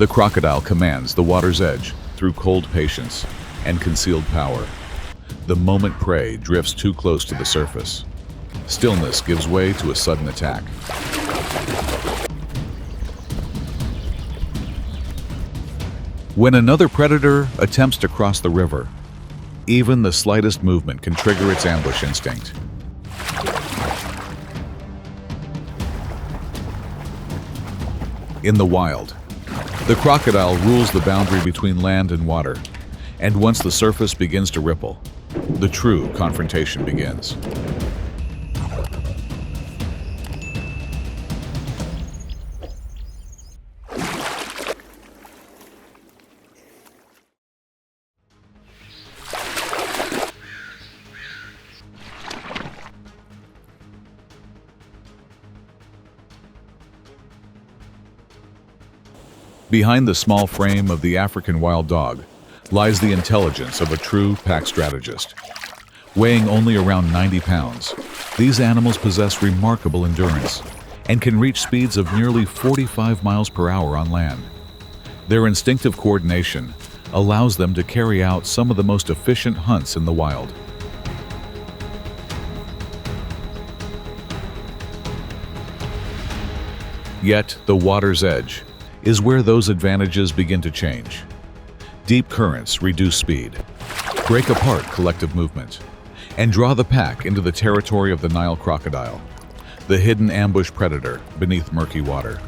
The crocodile commands the water's edge through cold patience and concealed power. The moment prey drifts too close to the surface, stillness gives way to a sudden attack. When another predator attempts to cross the river, even the slightest movement can trigger its ambush instinct. In the wild, the crocodile rules the boundary between land and water, and once the surface begins to ripple, the true confrontation begins. Behind the small frame of the African wild dog lies the intelligence of a true pack strategist. Weighing only around 90 pounds, these animals possess remarkable endurance and can reach speeds of nearly 45 miles per hour on land. Their instinctive coordination allows them to carry out some of the most efficient hunts in the wild. Yet, the water's edge is where those advantages begin to change. Deep currents reduce speed, break apart collective movement, and draw the pack into the territory of the Nile crocodile, the hidden ambush predator beneath murky water.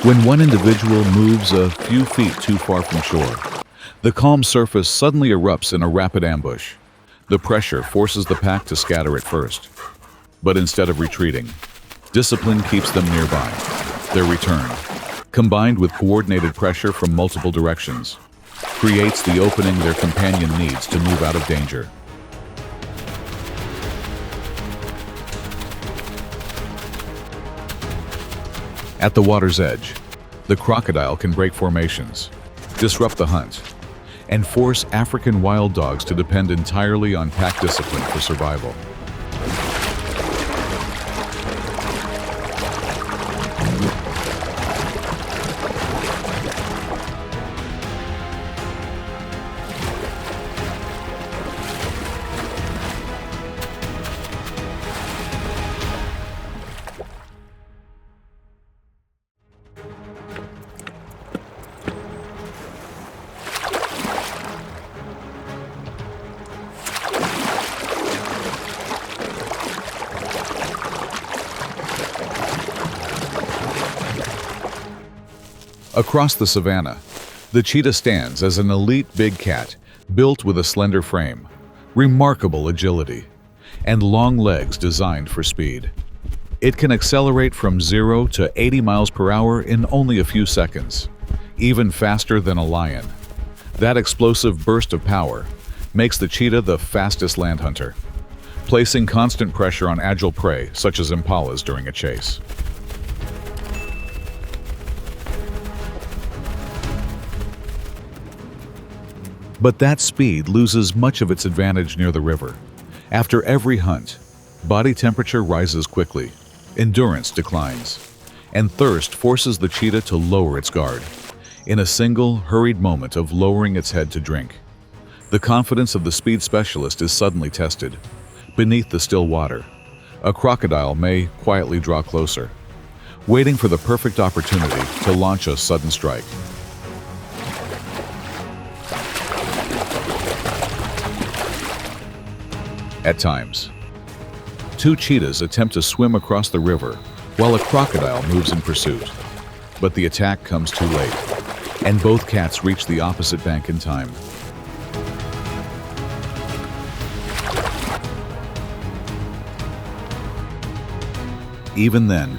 When one individual moves a few feet too far from shore, the calm surface suddenly erupts in a rapid ambush. The pressure forces the pack to scatter at first, but instead of retreating, discipline keeps them nearby. Their return, combined with coordinated pressure from multiple directions, creates the opening their companion needs to move out of danger. At the water's edge, the crocodile can break formations, disrupt the hunt, and force African wild dogs to depend entirely on pack discipline for survival. Across the savanna, the cheetah stands as an elite big cat built with a slender frame, remarkable agility, and long legs designed for speed. It can accelerate from 0 to 80 miles per hour in only a few seconds, even faster than a lion. That explosive burst of power makes the cheetah the fastest land hunter, placing constant pressure on agile prey such as impalas during a chase. But that speed loses much of its advantage near the river. After every hunt, body temperature rises quickly, endurance declines, and thirst forces the cheetah to lower its guard. In a single, hurried moment of lowering its head to drink, the confidence of the speed specialist is suddenly tested. Beneath the still water, a crocodile may quietly draw closer, waiting for the perfect opportunity to launch a sudden strike. At times, two cheetahs attempt to swim across the river while a crocodile moves in pursuit. But the attack comes too late, and both cats reach the opposite bank in time. Even then,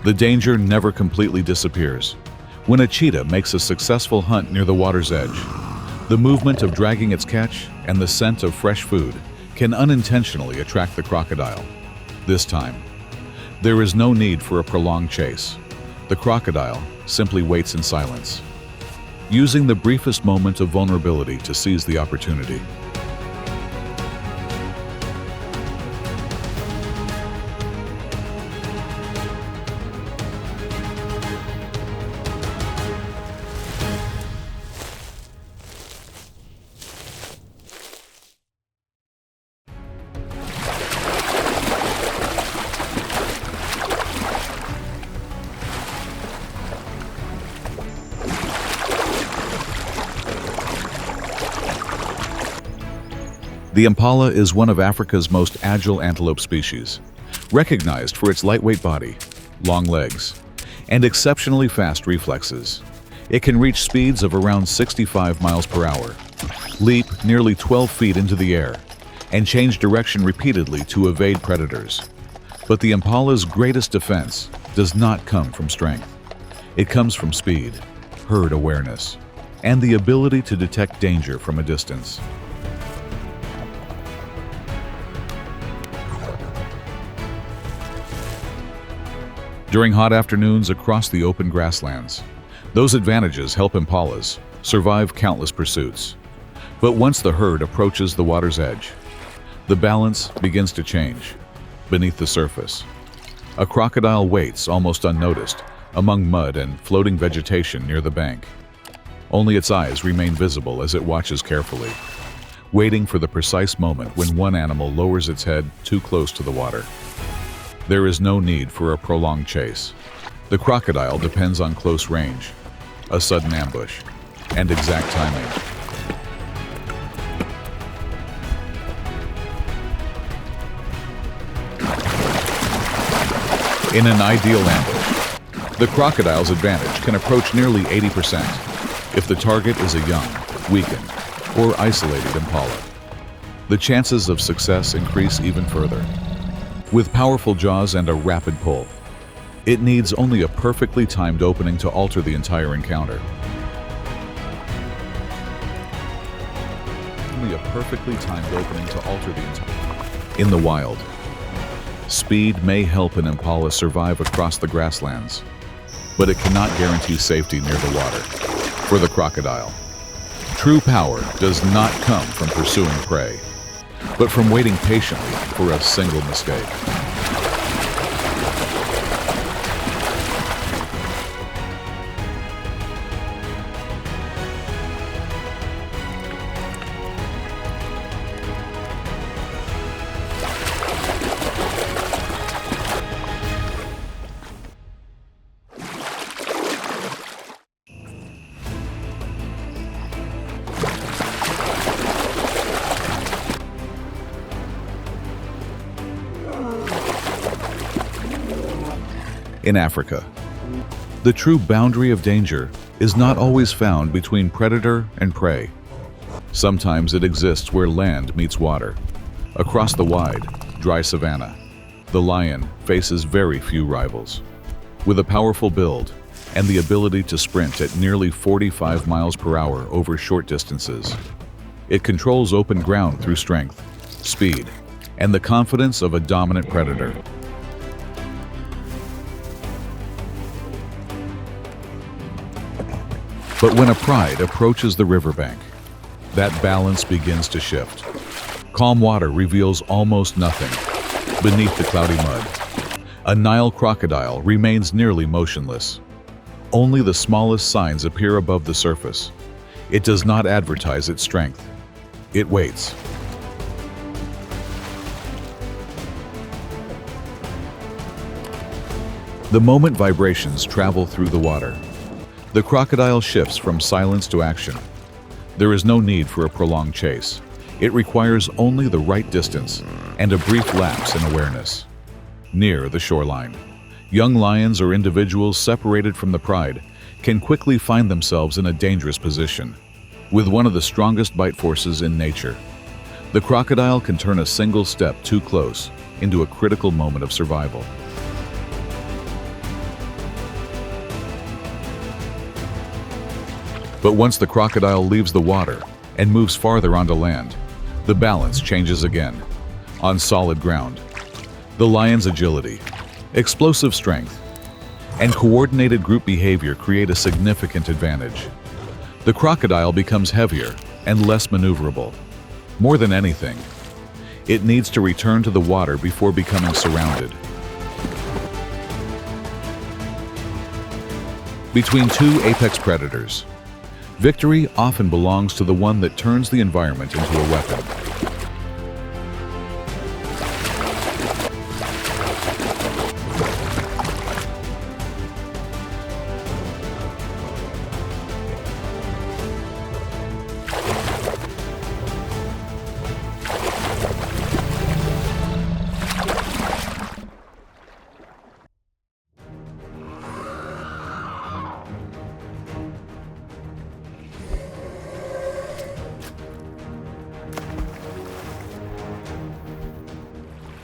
the danger never completely disappears. When a cheetah makes a successful hunt near the water's edge, the movement of dragging its catch and the scent of fresh food can unintentionally attract the crocodile. This time, there is no need for a prolonged chase. The crocodile simply waits in silence, using the briefest moment of vulnerability to seize the opportunity. The impala is one of Africa's most agile antelope species, recognized for its lightweight body, long legs, and exceptionally fast reflexes. It can reach speeds of around 65 miles per hour, leap nearly 12 feet into the air, and change direction repeatedly to evade predators. But the impala's greatest defense does not come from strength. It comes from speed, herd awareness, and the ability to detect danger from a distance. During hot afternoons across the open grasslands, those advantages help impalas survive countless pursuits. But once the herd approaches the water's edge, the balance begins to change. Beneath the surface, a crocodile waits almost unnoticed among mud and floating vegetation near the bank. Only its eyes remain visible as it watches carefully, waiting for the precise moment when one animal lowers its head too close to the water. There is no need for a prolonged chase. The crocodile depends on close range, a sudden ambush, and exact timing. In an ideal ambush, the crocodile's advantage can approach nearly 80% if the target is a young, weakened, or isolated impala. The chances of success increase even further. With powerful jaws and a rapid pull, it needs only a perfectly timed opening to alter the entire encounter. In the wild, speed may help an impala survive across the grasslands, but it cannot guarantee safety near the water. For the crocodile, true power does not come from pursuing prey, but from waiting patiently for a single mistake. In Africa, the true boundary of danger is not always found between predator and prey. Sometimes it exists where land meets water. Across the wide, dry savanna, the lion faces very few rivals. With a powerful build and the ability to sprint at nearly 45 miles per hour over short distances, it controls open ground through strength, speed, and the confidence of a dominant predator. But when a pride approaches the riverbank, that balance begins to shift. Calm water reveals almost nothing beneath the cloudy mud. A Nile crocodile remains nearly motionless. Only the smallest signs appear above the surface. It does not advertise its strength. It waits. The moment vibrations travel through the water, the crocodile shifts from silence to action. There is no need for a prolonged chase. It requires only the right distance and a brief lapse in awareness. Near the shoreline, young lions or individuals separated from the pride can quickly find themselves in a dangerous position. With one of the strongest bite forces in nature, the crocodile can turn a single step too close into a critical moment of survival. But once the crocodile leaves the water and moves farther onto land, the balance changes again. On solid ground, the lion's agility, explosive strength, and coordinated group behavior create a significant advantage. The crocodile becomes heavier and less maneuverable. More than anything, it needs to return to the water before becoming surrounded. Between two apex predators, victory often belongs to the one that turns the environment into a weapon.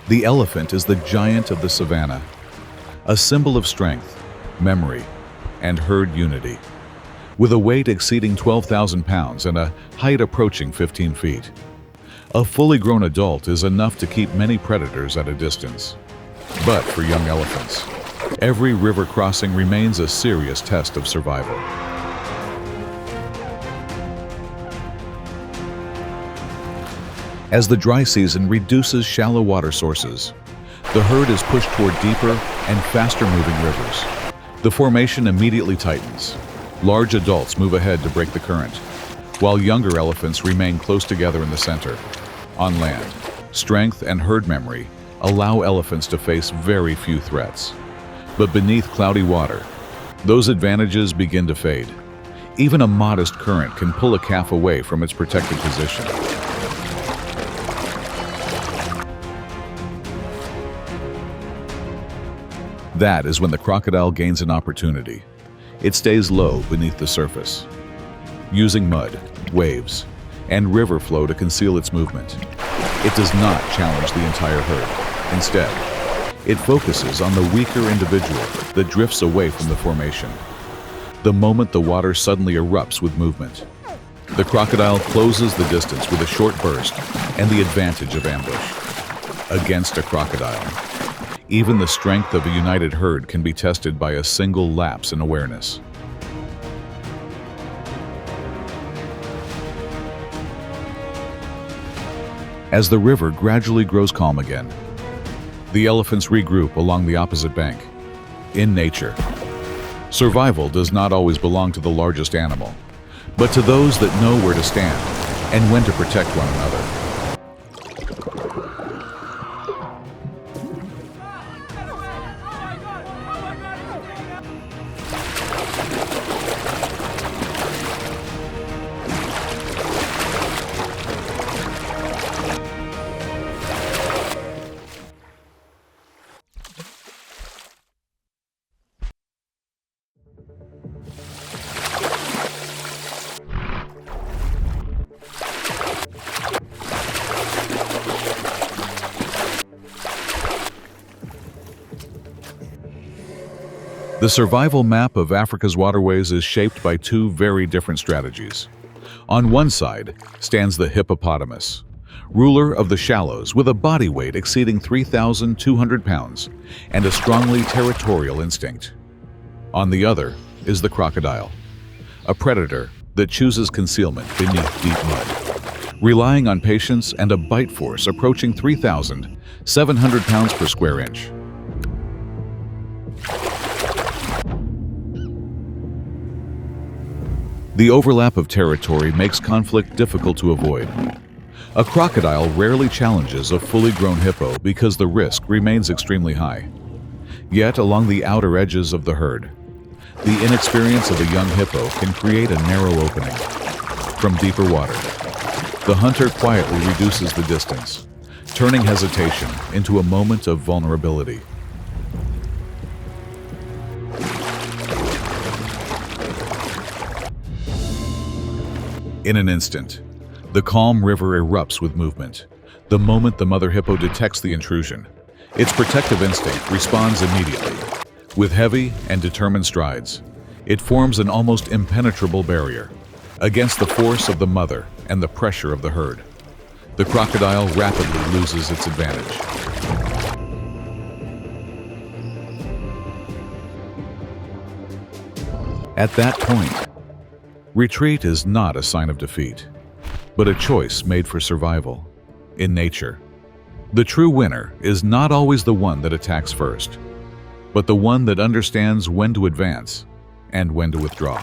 The elephant is the giant of the savanna, a symbol of strength, memory, and herd unity. With a weight exceeding 12,000 pounds and a height approaching 15 feet. A fully grown adult is enough to keep many predators at a distance. But for young elephants, every river crossing remains a serious test of survival. As the dry season reduces shallow water sources, the herd is pushed toward deeper and faster-moving rivers. The formation immediately tightens. Large adults move ahead to break the current, while younger elephants remain close together in the center. On land, strength and herd memory allow elephants to face very few threats. But beneath cloudy water, those advantages begin to fade. Even a modest current can pull a calf away from its protected position. That is when the crocodile gains an opportunity. It stays low beneath the surface, using mud, waves, and river flow to conceal its movement. It does not challenge the entire herd. Instead, it focuses on the weaker individual that drifts away from the formation. The moment the water suddenly erupts with movement, the crocodile closes the distance with a short burst and the advantage of ambush. Against a crocodile, even the strength of a united herd can be tested by a single lapse in awareness. As the river gradually grows calm again, the elephants regroup along the opposite bank. In nature, survival does not always belong to the largest animal, but to those that know where to stand and when to protect one another. The survival map of Africa's waterways is shaped by two very different strategies. On one side stands the hippopotamus, ruler of the shallows with a body weight exceeding 3,200 pounds and a strongly territorial instinct. On the other is the crocodile, a predator that chooses concealment beneath deep mud, relying on patience and a bite force approaching 3,700 pounds per square inch. The overlap of territory makes conflict difficult to avoid. A crocodile rarely challenges a fully grown hippo because the risk remains extremely high. Yet, along the outer edges of the herd, the inexperience of a young hippo can create a narrow opening. From deeper water, the hunter quietly reduces the distance, turning hesitation into a moment of vulnerability. In an instant, the calm river erupts with movement. The moment the mother hippo detects the intrusion, its protective instinct responds immediately. With heavy and determined strides, it forms an almost impenetrable barrier against the force of the mother and the pressure of the herd. The crocodile rapidly loses its advantage. At that point, retreat is not a sign of defeat, but a choice made for survival. In nature, the true winner is not always the one that attacks first, but the one that understands when to advance and when to withdraw.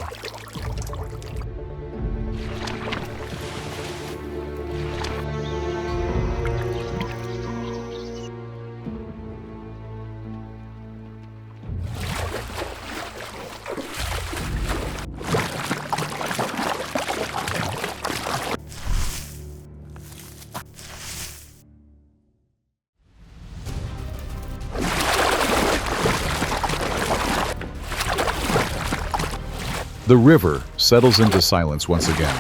The river settles into silence once again,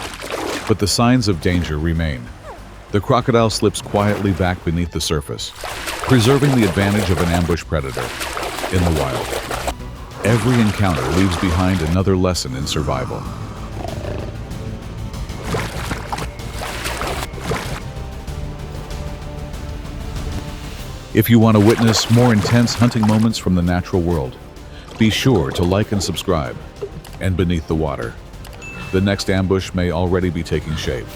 but the signs of danger remain. The crocodile slips quietly back beneath the surface, preserving the advantage of an ambush predator in the wild. Every encounter leaves behind another lesson in survival. If you want to witness more intense hunting moments from the natural world, be sure to like and subscribe. And beneath the water, the next ambush may already be taking shape.